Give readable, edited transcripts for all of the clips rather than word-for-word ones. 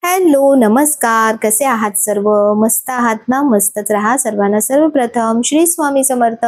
Hello, नमस्कार. कसे आहात सर्व? मस्त आहात ना? मस्तच राहा. सर्वांना सर्वप्रथम श्री स्वामी समर्थ.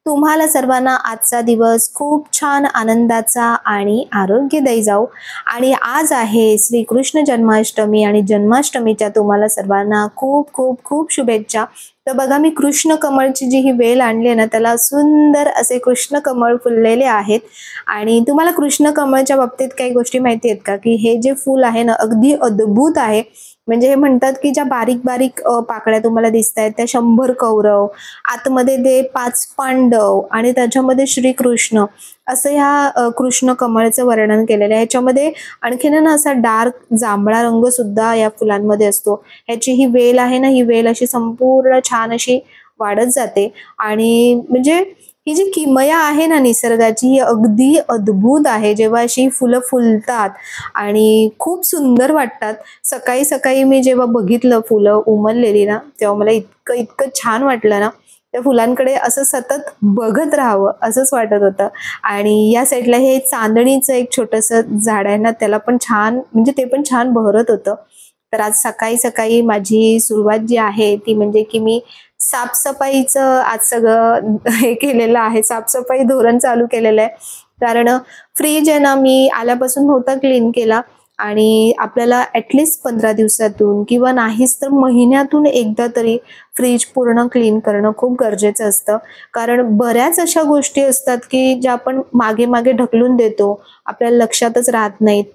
तुम्हाला सर्वांना आजचा दिवस खूप छान आनंदाचा आणि आरोग्यदायी जाओ. आणि आज आहे श्रीकृष्ण जन्माष्टमी आणि जन्माष्टमीच्या तुम्हाला सर्वांना खूप खूप खूप शुभेच्छा. तर बघा, मी कृष्ण कमळची जी ही वेल आणली आहे ना, त्याला सुंदर असे कृष्ण कमळ फुललेले आहेत. आणि तुम्हाला कृष्ण कमळच्या बाबतीत काही गोष्टी माहिती आहेत का, की हे जे फूल आहे ना, अगदी अद्भुत आहे. म्हणजे हे म्हणतात की ज्या बारीक बारीक पाकळ्या तुम्हाला दिसत आहेत त्या 100 कौरव, आतमध्ये ते 5 पांडव आणि त्याच्यामध्ये श्रीकृष्ण, असं ह्या कृष्ण कमळचं वर्णन केलेलं आहे. ह्याच्यामध्ये आणखीन ना असा डार्क जांभळा रंग सुद्धा या फुलांमध्ये असतो. ह्याची ही वेल आहे ना, ही वेल अशी संपूर्ण छान अशी वाढत जाते. आणि म्हणजे ही जी किमया आहे ना निसर्गाची, ही अगदी अद्भुत आहे. जेव्हा अशी फुलं फुलतात आणि खूप सुंदर वाटतात. सकाळी सकाळी मी जेव्हा बघितलं फुलं उमललेली ना, तेव्हा मला इतकं इतकं छान वाटलं ना, त्या फुलांकडे असं सतत बघत राहावं असंच वाटत होतं. आणि या साईडला हे चांदणीचं एक छोटंसं झाड आहे ना, त्याला पण छान, म्हणजे ते पण छान बहरत होतं. तर आज सकाळी सकाळी माझी सुरुवात जी आहे ती म्हणजे की मी साफसफाईचं आज सगळं हे केलेलं आहे. साफसफाई धोरण चालू केलेलं आहे. कारण फ्रीज आहे ना, मी आल्यापासून नव्हता क्लीन केला. आणि आपल्याला ॲटलीस्ट 15 दिवसातून किंवा नाहीच तर महिन्यातून एकदा तरी फ्रीज पूर्ण क्लीन करणं खूप गरजेचं असतं. कारण बऱ्याच अशा गोष्टी असतात की ज्या आपण मागे मागे ढकलून देतो, आपल्याला लक्षातच राहत नाहीत.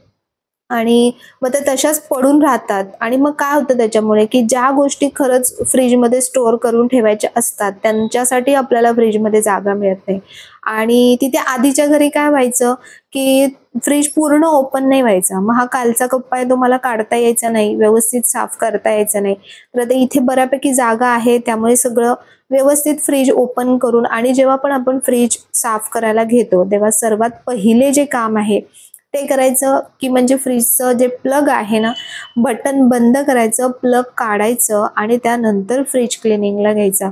आणि मग ते तशाच पडून राहतात. आणि मग काय होतं त्याच्यामुळे, की ज्या गोष्टी खरंच फ्रीजमध्ये स्टोअर करून ठेवायच्या असतात, त्यांच्यासाठी आपल्याला फ्रीजमध्ये जागा मिळत नाही. आणि तिथे आधीच्या घरी काय व्हायचं, की फ्रीज पूर्ण ओपन नाही व्हायचा. मग हा कालचा कप्पा आहे, तो मला काढता यायचा नाही, व्यवस्थित साफ करता यायचं नाही. तर आता इथे बऱ्यापैकी जागा आहे, त्यामुळे सगळं व्यवस्थित फ्रीज ओपन करून, आणि जेव्हा पण आपण फ्रीज साफ करायला घेतो, तेव्हा सर्वात पहिले जे काम आहे ते करायचं, की म्हणजे फ्रीजचं जे प्लग आहे ना, बटन बंद करायचं, प्लग काढायचं आणि त्यानंतर फ्रीज क्लिनिंगला घ्यायचा.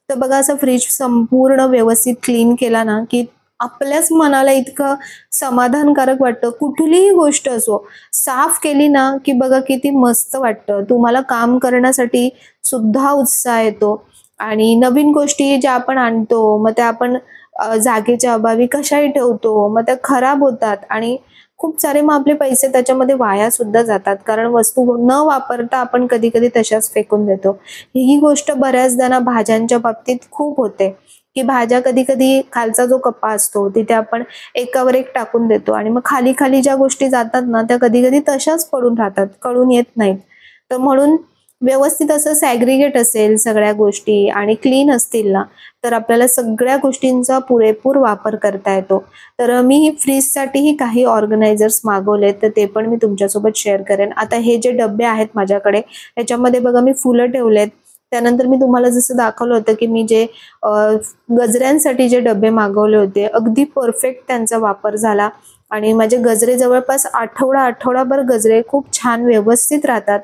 तर बघा, असं फ्रीज संपूर्ण व्यवस्थित क्लीन केला ना, की आपल्याच मनाला इतकं समाधानकारक वाटतं. कुठलीही गोष्ट असो, साफ केली ना, की बघा किती मस्त वाटतं. तुम्हाला काम करण्यासाठी सुद्धा उत्साह येतो. आणि नवीन गोष्टी ज्या आपण आणतो, मग त्या आपण जागेच्या अभावी कशाही ठेवतो, मग त्या खराब होतात. आणि खूप सारे मग आपले पैसे त्याच्यामध्ये वाया सुद्धा जातात. कारण वस्तू न वापरता आपण कधी-कधी तशाच फेकून देतो. ही गोष्ट बऱ्याचदा ना भाज्यांच्या बाबतीत खूप होते, की भाज्या कधी-कधी खालचा जो कप्पा असतो तिथे आपण एकावर एक टाकून देतो आणि मग खाली-खाली ज्या गोष्टी जातात ना, त्या कधी-कधी तशाच पडून राहतात, कळून येत नाहीत. तर म्हणून व्यवस्थित असं सॅग्रिगेट असेल सगळ्या गोष्टी आणि क्लीन असतील ना, तर आपल्याला सगळ्या गोष्टींचा पुरेपूर वापर करता येतो. तर मी फ्रीजसाठीही काही ऑर्गनायझर्स मागवलेत, तर ते पण मी तुमच्यासोबत शेअर करेन. आता हे जे डब्बे आहेत माझ्याकडे, ह्याच्यामध्ये बघा मी फुलं ठेवलेत. त्यानंतर मी तुम्हाला जसं दाखवलं होतं, की मी जे गजऱ्यांसाठी जे डब्बे मागवले होते, अगदी परफेक्ट त्यांचा वापर झाला. आणि माझे गजरे जवळपास आठवडाभर गजरे खूप छान व्यवस्थित राहतात.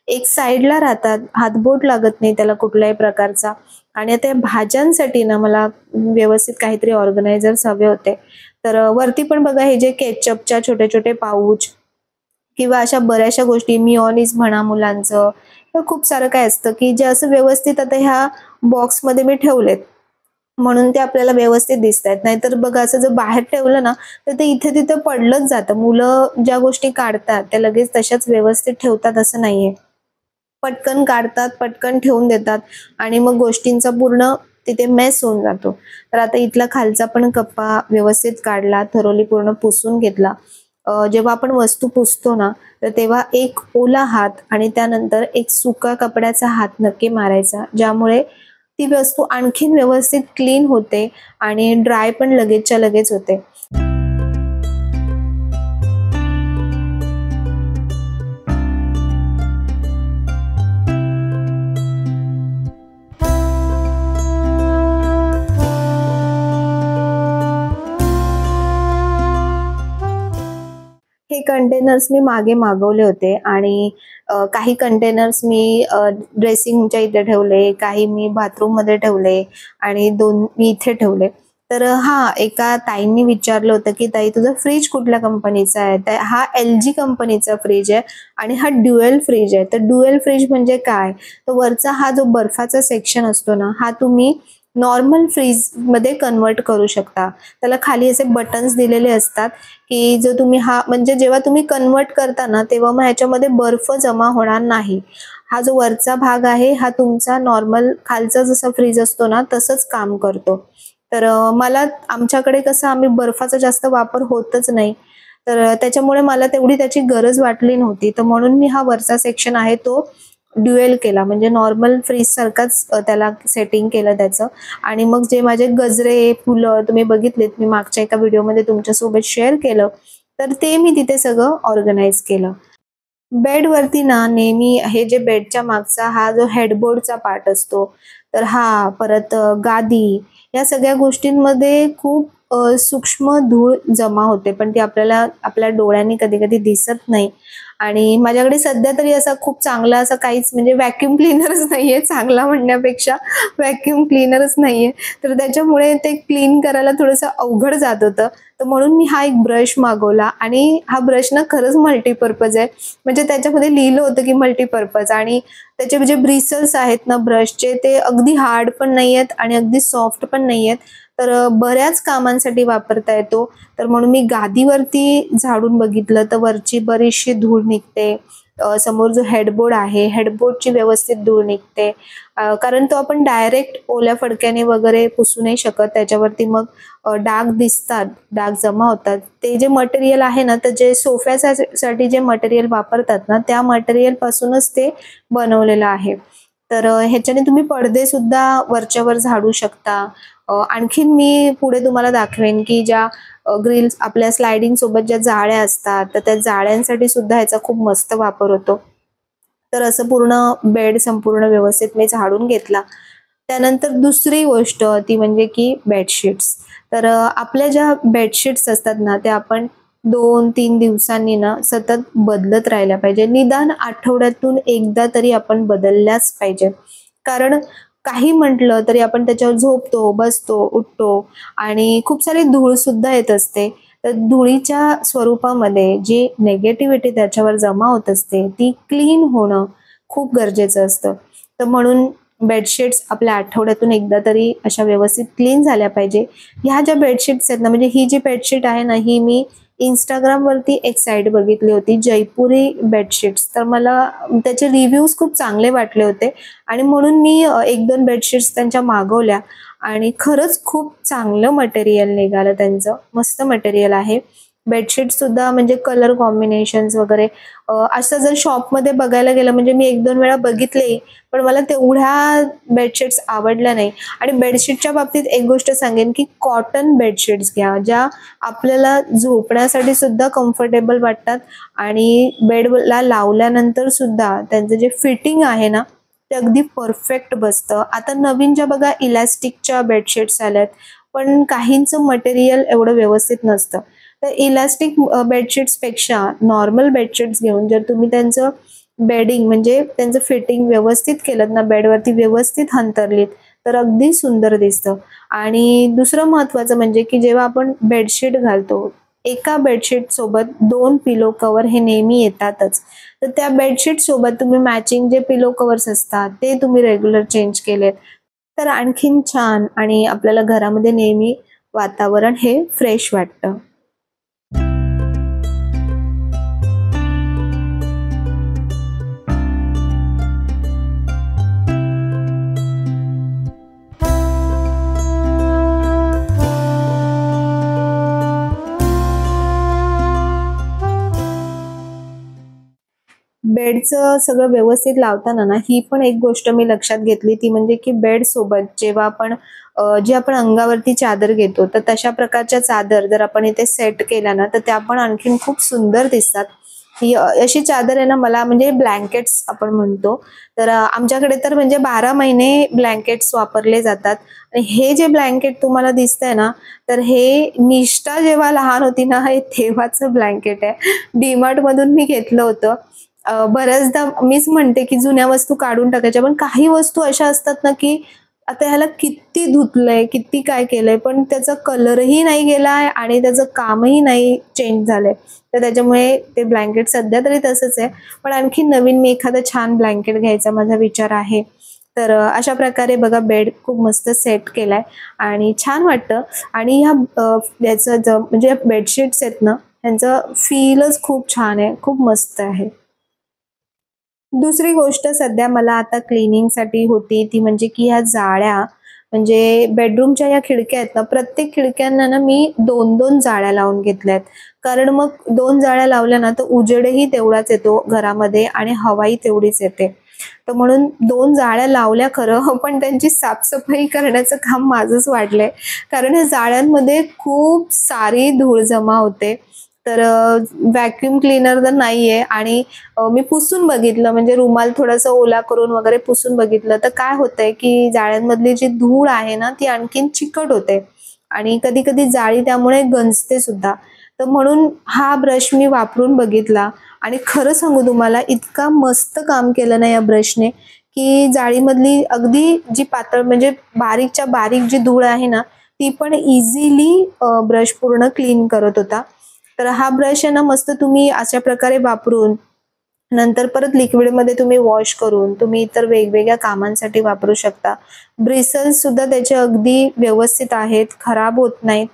एक साईडला राहतात, हातबोट लागत नाही त्याला कुठल्याही प्रकारचा. आणि आता या भाज्यांसाठी ना मला व्यवस्थित काहीतरी ऑर्गनायझर्स हवे होते. तर वरती पण बघा, हे जे केचअपच्या छोटे-छोटे पाउच किंवा अशा बऱ्याचशा गोष्टी, मिओनिज म्हणा मुलांचं, तर खूप सारं काय असतं, की जे असं व्यवस्थित आता ह्या बॉक्समध्ये मी ठेवलेत. म्हणून ते आपल्याला व्यवस्थित दिसतायत. नाहीतर बघा, असं जर बाहेर ठेवलं ना, तर ते इथे-तिथे पडलंच जातं. मुलं ज्या गोष्टी काढतात, त्या लगेच तशाच व्यवस्थित ठेवतात असं नाहीये. पटकन काढतात, पटकन ठेवून देतात आणि मग गोष्टींचा पूर्ण तिथे मेस होऊन जातो. तर आता इथला खालचा पण कप्पा व्यवस्थित काढला, thoroughly पूर्ण पुसून घेतला. जेव्हा आपण वस्तू पुसतो ना, तर तेव्हा एक ओला हात आणि त्यानंतर एक सुका कपड्याचा हात नक्की मारायचा. ज्यामुळे ती वस्तू आणखीन व्यवस्थित क्लीन होते आणि ड्राय पण लगेचच्या लगेच होते. हे कंटेनर्स मी मागे मागवले होते. आणि काही कंटेनर्स मी ड्रेसिंगच्या इथे ठेवले, काही मी बाथरूममध्ये ठेवले आणि 2 मी इथे ठेवले. तर एका ताईंनी विचारलं होतं, की "ताई तुझा फ्रिज कुठल्या कंपनीचा आहे?" तर हा LG कंपनीचा फ्रिज आहे आणि हा ड्युअल फ्रिज आहे. तर ड्युअल फ्रिज म्हणजे काय? तर वरचा हा जो बर्फाचा सेक्शन असतो ना, हा तुम्ही नॉर्मल फ्रीजमध्ये कन्व्हर्ट करू शकता. त्याला खाली असे बटन्स दिलेले असतात, की जो तुम्ही म्हणजे जेव्हा तुम्ही कन्व्हर्ट करता ना, तेव्हा मग ह्याच्यामध्ये बर्फ जमा होणार नाही. हा जो वरचा भाग आहे, हा तुमचा नॉर्मल खालचा जसा फ्रीज असतो ना, तसंच काम करतो. तर मला आमच्याकडे कसं आम्ही बर्फाचा जास्त वापर होतच नाही. तर त्याच्यामुळे मला तेवढी त्याची गरज वाटली नव्हती. तर म्हणून मी हा वरचा सेक्शन आहे तो ड्युएल केला. म्हणजे नॉर्मल फ्रीजसारखाच त्याला सेटिंग केलं त्याचं आणि मग जे माझे गजरे, फुलं तुम्ही बघितलेत, मी मागच्या एका व्हिडिओमध्ये तुमच्यासोबत शेअर केलं. तर ते मी तिथे सगळं ऑर्गनाइज केलं. बेडवरती ना नेहमी हे जे बेडच्या मागचा हा जो हेडबोर्डचा पार्ट असतो, तर परत गादी या सगळ्या गोष्टींमध्ये खूप सूक्ष्म धूळ जमा होते, पण ती आपल्याला आपल्या डोळ्यांनी कधी-कधी दिसत नाही. आणि माझ्याकडे सध्या तरी असा खूप चांगला असा काहीच म्हणजे व्हॅक्यूम क्लीनरच नाहीये, चांगला म्हणण्यापेक्षा व्हॅक्यूम क्लीनरच नाहीये. तर त्याच्यामुळे ते क्लीन करायला थोडंसं अवघड जात होतं. तर म्हणून मी हा एक ब्रश मागवला आणि हा ब्रश ना खरंच मल्टीपर्पज आहे. म्हणजे त्याच्यामध्ये लिहिलं होतं की मल्टीपर्पज आणि त्याचे जे ब्रिसल्स आहेत ना ब्रशचे ते अगदी हार्ड पण नाहीयेत आणि अगदी सॉफ्ट पण नाहीयेत. तर बऱ्याच कामांसाठी वापरता येतो. तर म्हणून मी गादीवरती झाडून बघितलं तर वरची बरीचशी धूळ निघते. समोर जो हेडबोर्ड आहे, हेडबोर्डची व्यवस्थित धूळ निघते. कारण तो आपण डायरेक्ट ओल्या फडक्याने वगैरे पुसू नाही शकत. त्याच्यावरती मग डाग दिसतात, डाग जमा होतात. ते जे मटेरियल आहे ना, तर जे सोफ्यासाठी जे मटेरियल वापरतात ना, त्या मटेरियलपासूनच ते बनवलेलं आहे. तर ह्याच्याने तुम्ही पडदेसुद्धा वरच्यावर झाडू शकता. आणखीन मी पुढे तुम्हाला दाखवेन, की ज्या ग्रिल्स आपल्या स्लायडिंग सोबत ज्या जाळ्या असतात, तर त्या जाळ्यांसाठी सुद्धा ह्याचा खूप मस्त वापर होतो. तर असं पूर्ण बेड संपूर्ण व्यवस्थित मी झाडून घेतला. त्यानंतर दुसरी गोष्ट ती म्हणजे की बेडशीट्स. तर आपल्या ज्या बेडशीट्स असतात ना, त्या आपण 2-3 दिवसांनी ना सतत बदलत राहिल्या पाहिजे. निदान आठवड्यातून एकदा तरी आपण बदलल्याच पाहिजे. कारण काही म्हटलं तरी आपण त्याच्यावर झोपतो, बसतो, उठतो आणि खूप सारी धूळ सुद्धा येत असते. तर धुळीच्या स्वरूपामध्ये जी निगेटिव्हिटी त्याच्यावर जमा होत असते, ती क्लीन होणं खूप गरजेचं असतं. तर म्हणून बेडशीट्स आपल्या आठवड्यातून एकदा तरी अशा व्यवस्थित क्लीन झाल्या पाहिजे. ह्या ज्या बेडशीट्स आहेत ना, म्हणजे ही जी बेडशीट आहे ना, ही मी Instagramवरती एक साईट बघितली होती, जयपुरी बेडशीट्स. तर मला त्याचे रिव्ह्यूज खूप चांगले वाटले होते आणि म्हणून मी 1-2 बेडशीट्स त्यांच्या मागवल्या आणि खरंच खूप चांगलं मटेरियल निघालं त्यांचं. मस्त मटेरियल आहे. बेडशीटसुद्धा म्हणजे कलर कॉम्बिनेशन्स वगैरे असं जर शॉपमध्ये बघायला गेलं म्हणजे मी 1-2 वेळा बघितले, पण मला तेवढ्या बेडशीट्स आवडल्या नाही. आणि बेडशीटच्या बाबतीत एक गोष्ट सांगेन, की कॉटन बेडशीट्स घ्या, ज्या आपल्याला झोपण्यासाठी सुद्धा कम्फर्टेबल वाटतात आणि बेडला लावल्यानंतर सुद्धा त्यांचं जे फिटिंग आहे ना, ते अगदी परफेक्ट बसतं. आता नवीन ज्या बघा इलॅस्टिकच्या बेडशीट्स आल्यात, पण काहींचं मटेरियल एवढं व्यवस्थित नसतं. तर इलॅस्टिक बेडशीट्सपेक्षा नॉर्मल बेडशीट्स घेऊन जर तुम्ही त्यांचं बेडिंग म्हणजे त्यांचं फिटिंग व्यवस्थित केलत ना, बेडवरती व्यवस्थित अंथरलीत, तर अगदी सुंदर दिसतं. आणि दुसरं महत्त्वाचं म्हणजे की जेव्हा आपण बेडशीट घालतो, एका बेडशीट सोबत 2 पिलो कव्हर हे नेहमी येतातच. तर त्या बेडशीट सोबत तुम्ही मॅचिंग जे पिलो कव्हर्स असतात, ते तुम्ही रेग्युलर चेंज केलेत, तर आणखीन छान आणि आपल्याला घरामध्ये नेहमी वातावरण हे फ्रेश वाटतं. बेडचं सगळं व्यवस्थित लावताना ना, ही पण एक गोष्ट मी लक्षात घेतली ती म्हणजे की बेडसोबत जेव्हा आपण जी आपण अंगावरती चादर घेतो, तर तशा प्रकारच्या चादर जर आपण इथे सेट केल्या ना, तर त्या पण आणखीन खूप सुंदर दिसतात. ही अशी चादर आहे ना, मला म्हणजे ब्लँकेट्स आपण म्हणतो. तर आमच्याकडे तर म्हणजे 12 महिने ब्लँकेट्स वापरले जातात आणि हे जे ब्लँकेट तुम्हाला दिसतंय ना, तर हे निष्ठा जेव्हा लहान होती ना, हे तेव्हाचं ब्लँकेट आहे. DMartमधून मी घेतलं होतं. बऱ्याचदा मीच म्हणते, की जुन्या वस्तू काढून टाकायच्या. पण काही वस्तू अशा असतात ना, की आता ह्याला किती धुतलंय, किती काय केलंय, पण त्याचा कलरही नाही गेलाय आणि त्याचं कामही नाही चेंज झालंय. तर त्याच्यामुळे ते ब्लँकेट सध्या तरी तसंच आहे. पण आणखी नवीन मी एखादं छान ब्लँकेट घ्यायचा माझा विचार आहे. तर अशा प्रकारे बघा बेड खूप मस्त सेट केलाय आणि छान वाटतं. आणि याचं म्हणजे बेडशीट्स आहेत ना, ह्यांचं फीलच खूप छान आहे, खूप मस्त आहे. दुसरी गोष्ट सध्या मला आता क्लिनिंगसाठी होती ती म्हणजे की ह्या जाळ्या, म्हणजे बेडरूमच्या ह्या खिडक्या आहेत ना, प्रत्येक खिडक्यांना ना मी 2-2 जाळ्या लावून घेतल्यात. कारण मग 2 जाळ्या लावल्या ना, तर उजेडही तेवढाच येतो घरामध्ये आणि हवाही तेवढीच येते. तर म्हणून 2 जाळ्या लावल्या खरं, पण त्यांची साफसफाई करण्याचं काम माझंच वाढलंय. कारण ह्या जाळ्यांमध्ये खूप सारी धूळ जमा होते. तर व्हॅक्यूम क्लीनर तर नाहीये आणि मी पुसून बघितलं, म्हणजे रुमाल थोडासा ओला करून वगैरे पुसून बघितलं, तर काय होतंय की जाळ्यांमधली जी धूळ आहे ना, ती आणखीन चिकट होते आणि कधी-कधी जाळी त्यामुळे गंजते सुद्धा. तर म्हणून हा ब्रश मी वापरून बघितला आणि खरं सांगू तुम्हाला इतका मस्त काम केलं ना या ब्रशने, की जाळीमधली अगदी जी पातळ म्हणजे बारीकच्या बारीक जी धूळ आहे ना, ती पण इझिली ब्रश पूर्ण क्लीन करत होता. तर हा ब्रश आहे ना, मस्त तुम्ही अशा प्रकारे वापरून नंतर परत लिक्विडमध्ये तुम्ही वॉश करून तुम्ही इतर वेगवेगळ्या कामांसाठी वापरू शकता. ब्रिसल्स सुद्धा त्याचे अगदी व्यवस्थित आहेत, खराब होत नाहीत.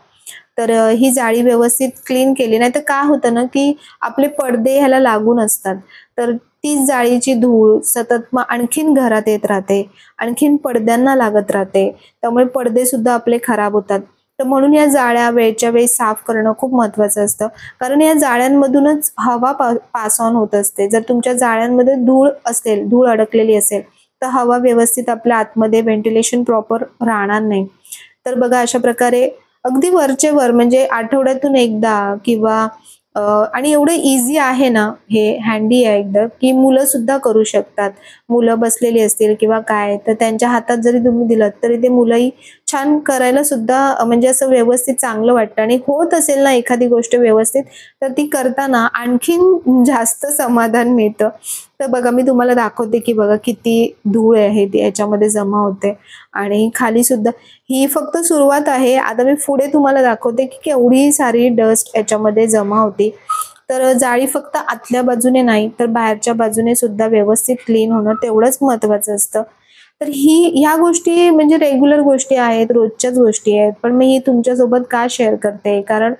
तर ही जाळी व्यवस्थित क्लीन केली नाहीतर काय होतं ना, की आपले पडदे ह्याला लागून असतात. तर तीच जाळीची धूळ सतत मग आणखीन घरात येत राहते. आणखीन पडद्यांना लागत राहते. त्यामुळे पडदे सुद्धा आपले खराब होतात. तर म्हणून या जाळ्या वेळच्या वेळी साफ करणं खूप महत्त्वाचं असतं. कारण या जाळ्यांमधूनच हवा पास ऑन होत असते. जर तुमच्या जाळ्यांमध्ये धूळ असेल, धूळ अडकलेली असेल, तर हवा व्यवस्थित आपल्या आतमध्ये व्हेंटिलेशन प्रॉपर राहणार नाही. तर बघा अशा प्रकारे अगदी वरचे वर म्हणजे आठवड्यातून एकदा किंवा आणि एवढं इझी आहे ना, हे हँडी आहे एकदम, की मुलं सुद्धा करू शकतात. मुलं बसलेली असतील किंवा काय, तर त्यांच्या हातात जरी तुम्ही दिलत, तरी ते मुलंही छान करायला सुद्धा म्हणजे असं व्यवस्थित चांगलं वाटतं आणि होत असेल ना एखादी गोष्ट व्यवस्थित, तर ती करताना आणखीन जास्त समाधान मिळतं. तर बघा मी तुम्हाला दाखवते, की बघा किती धूळ आहे ती याच्यामध्ये जमा होते आणि खाली सुद्धा ही फक्त सुरुवात आहे. आता मी पुढे तुम्हाला दाखवते, की केवढी सारी डस्ट याच्यामध्ये जमा होती. तर जाळी फक्त आतल्या बाजूने नाही, तर बाहेरच्या बाजूने सुद्धा व्यवस्थित क्लीन होणं तेवढंच महत्त्वाचं असतं. तर ह्या गोष्टी म्हणजे रेग्युलर गोष्टी आहेत, रोजच्याच गोष्टी आहेत. पण मी ही तुमच्यासोबत का शेअर करते? कारण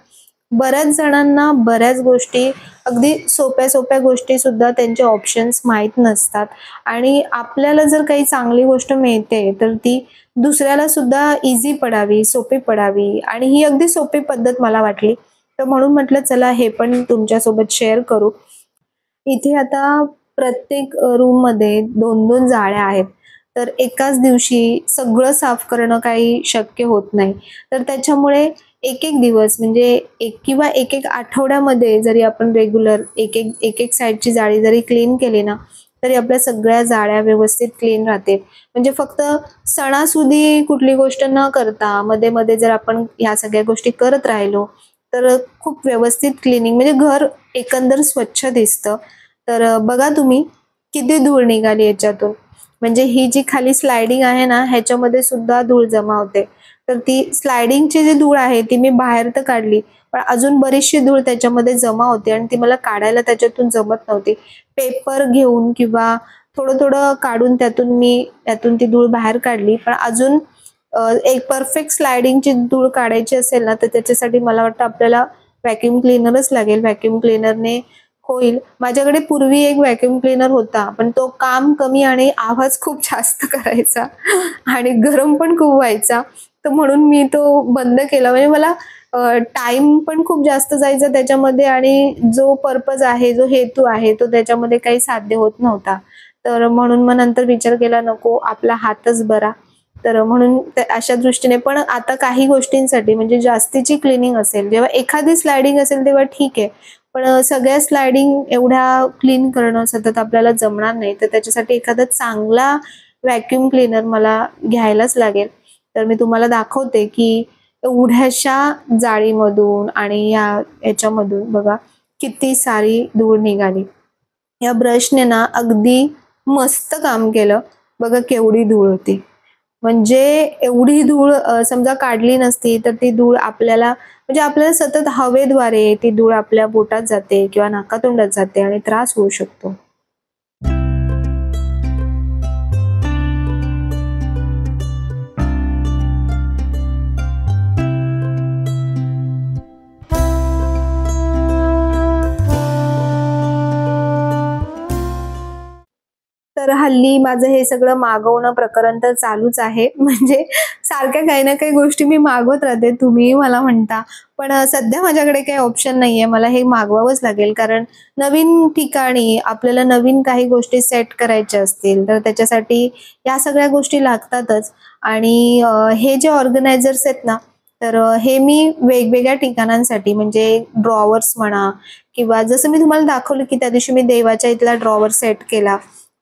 बऱ्याच जणांना बऱ्याच गोष्टी अगदी सोप्या-सोप्या गोष्टीसुद्धा त्यांचे ऑप्शन्स माहीत नसतात आणि आपल्याला जर काही चांगली गोष्ट मिळते, तर ती दुसऱ्याला सुद्धा ईझी पडावी, सोपी पडावी आणि ही अगदी सोपी पद्धत मला वाटली. तर म्हणून म्हटलं चला हे पण तुमच्यासोबत शेअर करू. इथे आता प्रत्येक रूममध्ये 2-2 जाळ्या आहेत. तर एकाच दिवशी सगळं साफ करणं काही शक्य होत नाही. तर त्याच्यामुळे एक-एक दिवस म्हणजे एक किंवा एक-एक आठवड्यामध्ये जरी आपण रेग्युलर एक-एक साइडची जाळी जरी क्लीन केली ना, तरी आपल्या सगळ्या जाळ्या व्यवस्थित क्लीन राहतील. म्हणजे फक्त सणासुदी कुठली गोष्ट न करता मध्ये-मध्ये जर आपण ह्या सगळ्या गोष्टी करत राहिलो, तर खूप व्यवस्थित क्लीनिंग म्हणजे घर एकंदर स्वच्छ दिसतं. तर बघा तुम्ही किती धूळ निघाली याच्यातून. म्हणजे ही जी खाली स्लायडिंग आहे ना, ह्याच्यामध्ये सुद्धा धूळ जमा होते. तर ती स्लायडिंगची जी धूळ आहे ती मी बाहेर तर काढली, पण अजून बरीचशी धूळ त्याच्यामध्ये जमा होते आणि ती मला काढायला त्याच्यातून जमत नव्हती. पेपर घेऊन किंवा थोडं-थोडं काढून त्यातून ती धूळ बाहेर काढली. पण अजून एक परफेक्ट स्लायडिंगची धूळ काढायची असेल ना, तर त्याच्यासाठी मला वाटतं आपल्याला व्हॅक्यूम क्लीनरच लागेल. व्हॅक्यूम क्लीनरने होईल. माझ्याकडे पूर्वी एक व्हॅक्यूम क्लीनर होता, पण तो काम कमी आणि आवाज खूप जास्त करायचा आणि गरम पण खूप व्हायचा. तर म्हणून मी तो बंद केला. म्हणजे मला टाईम पण खूप जास्त जायचा त्याच्यामध्ये आणि जो पर्पज आहे, जो हेतू आहे, तो त्याच्यामध्ये काही साध्य होत नव्हता. तर म्हणून मग नंतर विचार केला नको आपला हातच बरा. तर म्हणून अशा दृष्टीने पण आता काही गोष्टींसाठी म्हणजे जास्तीची क्लीनिंग असेल, जेव्हा एखादी स्लायडिंग असेल तेव्हा ठीक आहे. पण सगळ्या स्लायडिंग एवढ्या क्लीन करणं सतत आपल्याला जमणार नाही. तर त्याच्यासाठी एखादा चांगला व्हॅक्यूम क्लीनर मला घ्यायलाच लागेल. तर मी तुम्हाला दाखवते, की एवढ्याशा जाळीमधून आणि याच्यामधून बघा किती सारी धूळ निघाली. या ब्रशने ना अगदी मस्त काम केलं. बघा केवढी धूळ होती. म्हणजे एवढी धूळ समजा काढली नसती तर ती धूळ आपल्याला म्हणजे आपल्याला सतत हवेद्वारे ती धूळ आपल्या पोटात जाते किंवा नाकातोंडात जाते आणि त्रास होऊ शकतो. तर हल्ली माझं हे सगळं मागवणं प्रकरण तर चालूच आहे. म्हणजे सारख्या काही ना काही गोष्टी मी मागवत राहते. तुम्हीही मला म्हणता. पण सध्या माझ्याकडे काही ऑप्शन नाहीये. मला हे मागवावंच लागेल. कारण नवीन ठिकाणी आपल्याला नवीन काही गोष्टी सेट करायच्या असतील, तर त्याच्यासाठी या सगळ्या गोष्टी लागतातच. आणि हे जे ऑर्गनायझर्स आहेत ना, तर हे मी वेगवेगळ्या ठिकाणांसाठी म्हणजे ड्रॉवर्स म्हणा किंवा जसं मी तुम्हाला दाखवलं, की त्या दिवशी मी देवाच्या इथला ड्रॉवर सेट केला.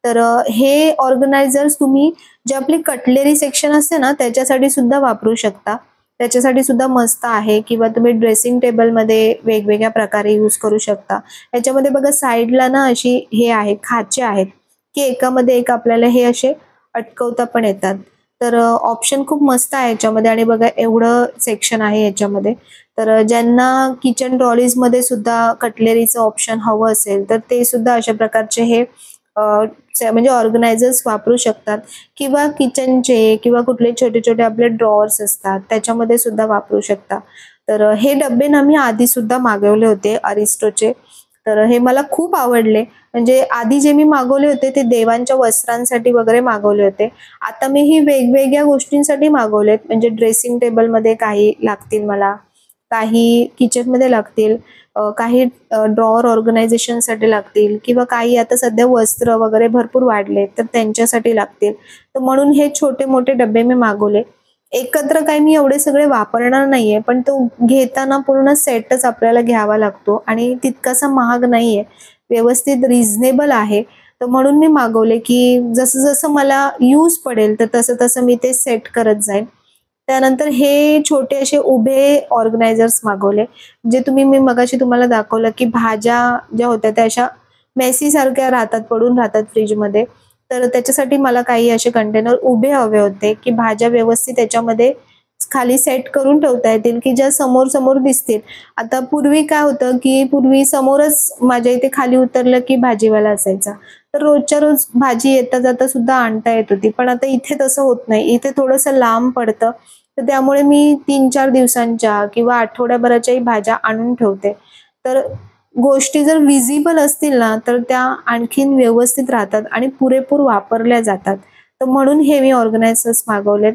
तर हे ऑर्गनायझर्स तुम्ही जे आपली कटलेरी सेक्शन असते ना, त्याच्यासाठी सुद्धा वापरू शकता. त्याच्यासाठी सुद्धा मस्त आहे किंवा तुम्ही ड्रेसिंग टेबलमध्ये वेगवेगळ्या प्रकारे यूज करू शकता. याच्यामध्ये बघा साइडला ना अशी हे आहे, खाचे आहेत, की एकामध्ये एक आपल्याला हे असे अटकवता पण येतात. तर ऑप्शन खूप मस्त आहे याच्यामध्ये आणि बघा एवढं सेक्शन आहे याच्यामध्ये. तर ज्यांना किचन ट्रॉलीजमध्ये सुद्धा कटलेरीचं ऑप्शन हवं असेल, तर ते सुद्धा अशा प्रकारचे हे अ, म्हणजे ऑर्गनायझर्स वापरू शकतात किंवा किचनचे किंवा कुठले छोटे-छोटे आपले ड्रॉवर्स असतात त्याच्यामध्ये सुद्धा वापरू शकता. तर हे डब्बे ना मी आधी सुद्धा मागवले होते अरिस्टोचे. तर हे मला खूप आवडले. म्हणजे आधी जे मी मागवले होते ते देवांच्या वस्त्रांसाठी वगैरे मागवले होते. आता मी ही वेगवेगळ्या गोष्टींसाठी मागवलेत. म्हणजे ड्रेसिंग टेबलमध्ये काही लागतील मला, काही किचनमध्ये लागतील, काही ड्रॉवर ऑर्गनायझेशनसाठी लागतील किंवा काही आता सध्या वस्त्र वगैरे भरपूर वाढले तर त्यांच्यासाठी लागतील. तर म्हणून हे छोटे-मोठे डब्बे मी मागवले. एकत्र काही मी एवढे सगळे वापरणार नाहीये, पण तो घेताना पूर्ण सेटच आपल्याला घ्यावा लागतो आणि तितकासा महाग नाहीये. व्यवस्थित रिझनेबल आहे. तर म्हणून मी मागवले, की जसं-जसं मला यूज पडेल तर तसं-तसं मी ते सेट करत जाईन. त्यानंतर हे छोटे असे उभे ऑर्गनायझर्स मागवले. जे मी मगाशी तुम्हाला दाखवलं, की भाज्या ज्या होत्या त्या अशा मेसी सारख्या राहतात, पडून राहतात फ्रिजमध्ये. तर त्याच्यासाठी मला काही असे कंटेनर उभे हवे होते, की भाज्या व्यवस्थित त्याच्यामध्ये खाली सेट करून ठेवता येतील, की ज्या समोर-समोर दिसतील. आता पूर्वी काय होतं, की पूर्वी समोरच माझ्या इथे खाली उतरलं, की भाजीवाला असायचा. तर रोजच्या रोज भाजी येता-जाता सुद्धा आणता येत होती. पण आता इथे तसं होत नाही. इथे थोडंसं लांब पडतं. तर त्यामुळे मी 3-4 दिवसांच्या किंवा आठवड्याभराच्याही भाज्या आणून ठेवते. तर गोष्टी जर व्हिजिबल असतील ना, तर त्या आणखीन व्यवस्थित राहतात आणि पुरेपूर वापरल्या जातात. तर म्हणून हे मी ऑर्गनायझर्स मागवलेत.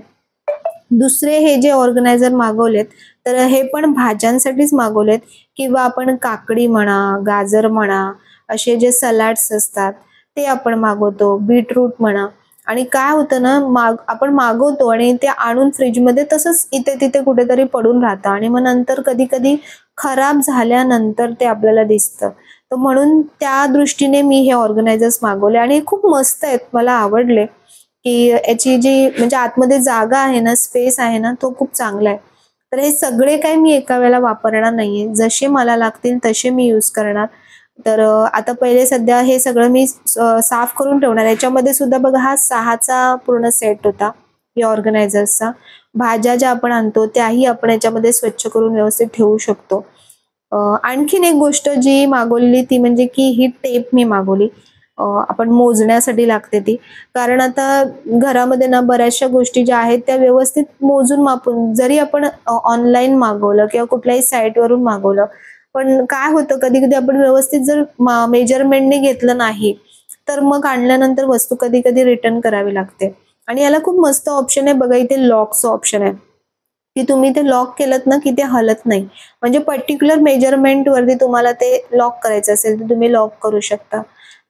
दुसरे हे जे ऑर्गनायझर मागवलेत, तर हे पण भाज्यांसाठीच मागवलेत किंवा आपण काकडी म्हणा, गाजर म्हणा, असे जे सलाड्स असतात, ते आपण मागवतो. बीटरूट म्हणा आणि काय होतं ना, आपण मागवतो आणि ते आणून फ्रिजमध्ये तसंच इथे-तिथे कुठेतरी पडून राहतं आणि मग नंतर कधी-कधी खराब झाल्यानंतर ते आपल्याला दिसतं. तर म्हणून त्या दृष्टीने मी हे ऑर्गनायझर्स मागवले आणि खूप मस्त आहेत. मला आवडले. की याची जी म्हणजे आतमध्ये जागा आहे ना, स्पेस आहे ना, तो खूप चांगला आहे. तर हे सगळे काही मी एका वेळेला वापरणार नाहीये. जसे मला लागतील तसे मी यूज करणार. तर आता पहिले सध्या हे सगळं मी साफ करून ठेवणार. याच्यामध्ये सुद्धा बघा हा 6चा पूर्ण सेट होता, या ऑर्गनायझर्सचा. भाज्या ज्या आपण आणतो त्याही आपण याच्यामध्ये स्वच्छ करून व्यवस्थित ठेवू शकतो. आणखीन एक गोष्ट जी मागवलेली ती म्हणजे की ही टेप मी मागवली. आपण मोजण्यासाठी लागते ती. कारण आता घरामध्ये ना बऱ्याचशा गोष्टी ज्या आहेत त्या व्यवस्थित मोजून मापून जरी आपण ऑनलाईन मागवलं किंवा कुठल्याही साईटवरून मागवलं, पण काय होतं कधी-कधी आपण व्यवस्थित जर मेजरमेंटने घेतलं नाही, तर मग आणल्यानंतर वस्तू कधी-कधी रिटर्न करावी लागते. आणि याला खूप मस्त ऑप्शन आहे बघा, इथे लॉकचं ऑप्शन आहे. की तुम्ही ते लॉक केलत ना, की ते हलत नाही. म्हणजे पर्टिक्युलर मेजरमेंटवरती तुम्हाला ते लॉक करायचं असेल, तर तुम्ही लॉक करू शकता.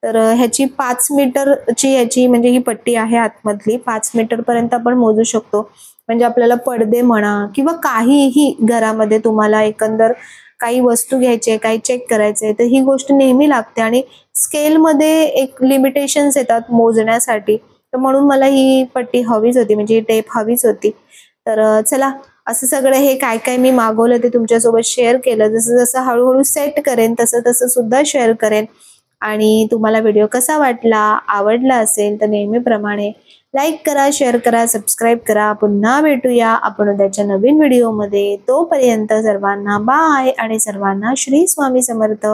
तर ह्याची 5 मीटरची ह्याची म्हणजे ही पट्टी आहे आतमधली. 5 मीटरपर्यंत आपण मोजू शकतो. म्हणजे आपल्याला पडदे म्हणा किंवा काहीही घरामध्ये तुम्हाला एकंदर काही वस्तू घ्यायची आहे, काही चेक करायचं आहे, तर ही गोष्ट नेहमी लागते आणि स्केलमध्ये एक लिमिटेशन्स येतात मोजण्यासाठी. तर म्हणून मला ही पट्टी हवीच होती, म्हणजे ही टेप हवीच होती. तर चला असं सगळं हे काय-काय मी मागवलं ते तुमच्यासोबत शेअर केलं. जसं-जसं हळू-हळू सेट करेन, तसं-तसं सुद्धा शेअर करेन. आणि तुम्हाला व्हिडिओ कसा वाटला, आवडला असेल तर नेहमीप्रमाणे लाईक करा, शेअर करा, सबस्क्राईब करा. पुन्हा भेटूया आपण उद्याच्या नवीन व्हिडिओमध्ये. तोपर्यंत सर्वांना बाय आणि सर्वांना श्री स्वामी समर्थ.